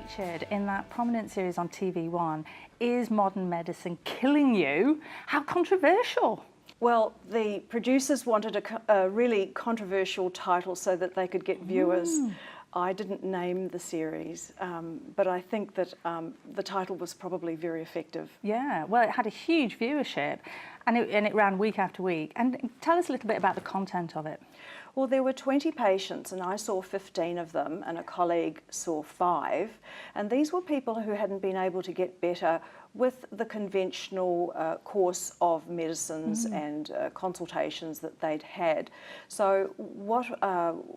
featured in that prominent series on TV1, Is Modern Medicine Killing You? How controversial? Well, the producers wanted a really controversial title so that they could get viewers. I didn't name the series, but I think that the title was probably very effective. Yeah, well, it had a huge viewership and it ran week after week. And tell us a little bit about the content of it. Well, there were 20 patients and I saw 15 of them and a colleague saw 5. And these were people who hadn't been able to get better with the conventional course of medicines and consultations that they'd had. So what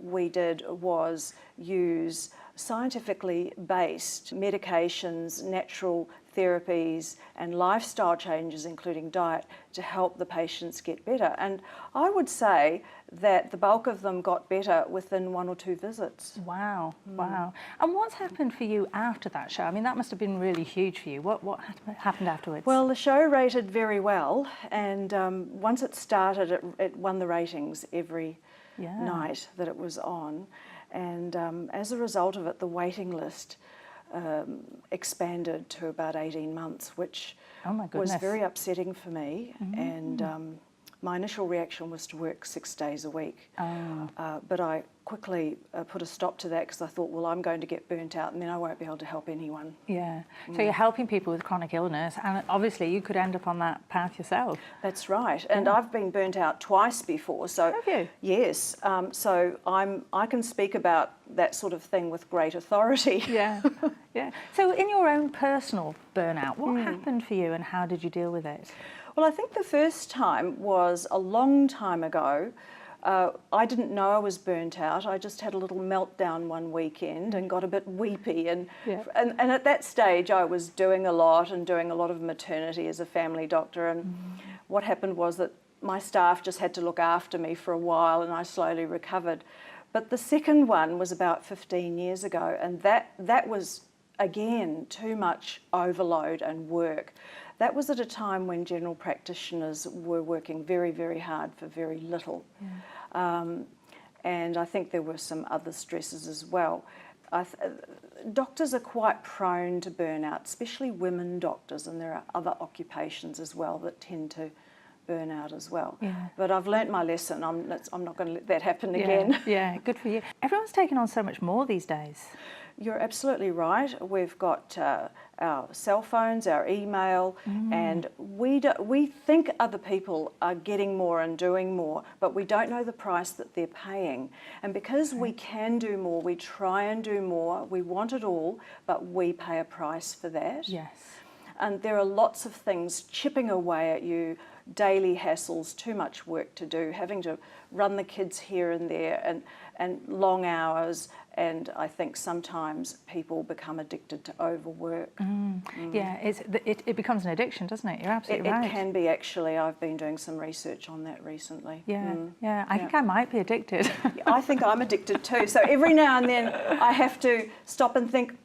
we did was use scientifically based medications, natural therapies and lifestyle changes, including diet, to help the patients get better. And I would say that the bulk of them got better within 1 or 2 visits. Wow, wow. And what's happened for you after that show? I mean, that must have been really huge for you. What happened afterwards? Well, the show rated very well, and once it started, it won the ratings every night that it was on. And as a result of it, the waiting list expanded to about 18 months, which was very upsetting for me. And my initial reaction was to work 6 days a week. But I quickly put a stop to that because I thought, well, I'm going to get burnt out and then I won't be able to help anyone. Yeah. So you're helping people with chronic illness, and obviously you could end up on that path yourself. That's right. And I've been burnt out twice before. So have you? Yes. So I can speak about that sort of thing with great authority. Yeah. Yeah. So in your own personal burnout, what happened for you and how did you deal with it? Well, I think the first time was a long time ago. I didn't know I was burnt out. I just had a little meltdown one weekend and got a bit weepy. And at that stage, I was doing a lot of maternity as a family doctor. And what happened was that my staff just had to look after me for a while and I slowly recovered. But the second one was about 15 years ago, and that was, again, too much overload and work. That was at a time when general practitioners were working very, very hard for very little. And I think there were some other stresses as well. Doctors are quite prone to burnout, especially women doctors, and there are other occupations as well that tend to burn out as well. But I've learnt my lesson. I'm not going to let that happen again. Yeah, good for you. Everyone's taking on so much more these days. You're absolutely right. We've got our cell phones, our email, and we think other people are getting more and doing more, but we don't know the price that they're paying. And because we can do more, we try and do more, we want it all, but we pay a price for that. Yes. And there are lots of things chipping away at you, daily hassles, too much work to do, having to run the kids here and there, and long hours. And I think sometimes people become addicted to overwork. Yeah, it becomes an addiction, doesn't it? You're absolutely right. It can be, actually. I've been doing some research on that recently. Yeah, I think I might be addicted. I think I'm addicted too. So every now and then I have to stop and think,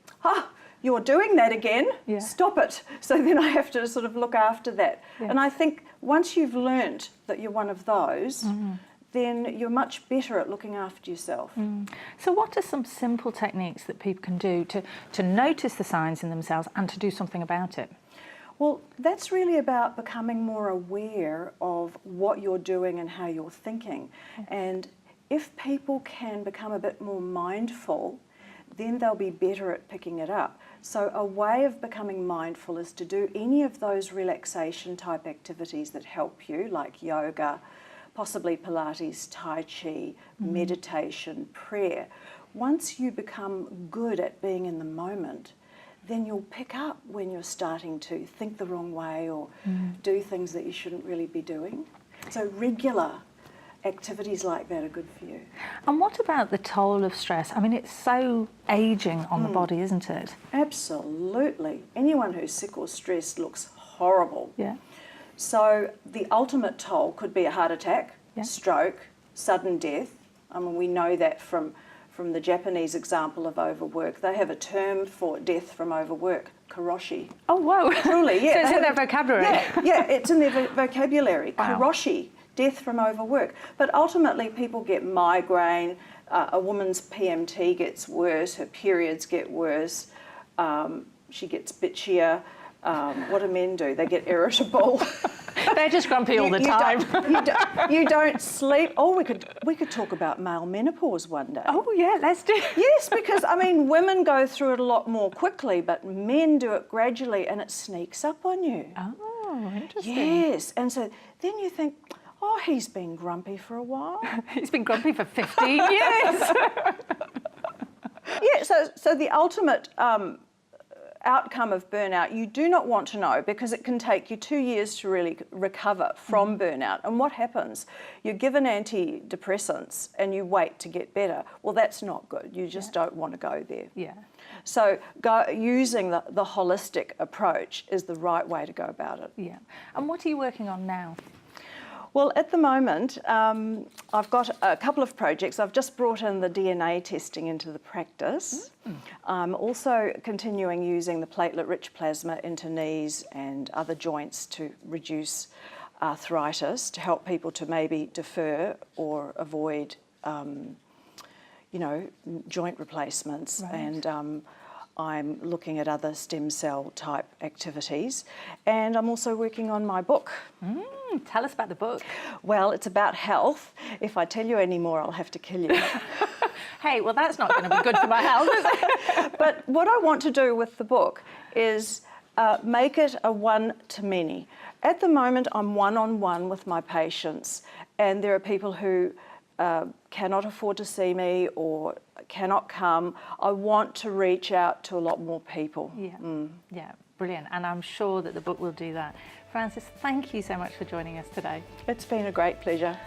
you're doing that again, stop it. So then I have to sort of look after that. And I think once you've learnt that you're one of those, then you're much better at looking after yourself. So what are some simple techniques that people can do to notice the signs in themselves and to do something about it? Well, that's really about becoming more aware of what you're doing and how you're thinking. And if people can become a bit more mindful, then they'll be better at picking it up. So a way of becoming mindful is to do any of those relaxation type activities that help you, like yoga, possibly Pilates, Tai Chi, meditation, prayer. Once you become good at being in the moment, then you'll pick up when you're starting to think the wrong way or do things that you shouldn't really be doing. So regular activities like that are good for you. And what about the toll of stress? I mean, it's so ageing on the body, isn't it? Absolutely. Anyone who's sick or stressed looks horrible. Yeah. So the ultimate toll could be a heart attack, stroke, sudden death. I mean, we know that from the Japanese example of overwork. They have a term for death from overwork, karoshi. Oh, whoa. Truly, yeah. So it's in their vocabulary. Yeah, it's in their vocabulary. Wow. Karoshi, death from overwork. But ultimately, people get migraine. A woman's PMT gets worse. Her periods get worse. She gets bitchier. What do men do? They get irritable. They're just grumpy all the time. You don't sleep. Oh, we could talk about male menopause one day. Oh yeah, let's do it. Yes, because I mean, women go through it a lot more quickly, but men do it gradually, and it sneaks up on you. Oh, interesting. Yes, and so then you think, oh, he's been grumpy for a while. He's been grumpy for 15 years. Yeah, so the ultimate outcome of burnout, you do not want to know, because it can take you 2 years to really recover from burnout. And what happens? You're given antidepressants and you wait to get better. Well, that's not good. You just don't want to go there. Yeah. So using the holistic approach is the right way to go about it. Yeah. And what are you working on now? Well, at the moment, I've got a couple of projects. I've just brought in the DNA testing into the practice. I'm also continuing using the platelet-rich plasma into knees and other joints to reduce arthritis, to help people to maybe defer or avoid, joint replacements. Right. And I'm looking at other stem cell type activities, and I'm also working on my book. Tell us about the book. Well, it's about health. If I tell you any more, I'll have to kill you. Hey, well, that's not going to be good for my health, is it? But what I want to do with the book is make it a one-to-many. At the moment, I'm one-on-one with my patients, and there are people who cannot afford to see me or cannot come. I want to reach out to a lot more people. Yeah, yeah, brilliant. And I'm sure that the book will do that. Frances, thank you so much for joining us today. It's been a great pleasure.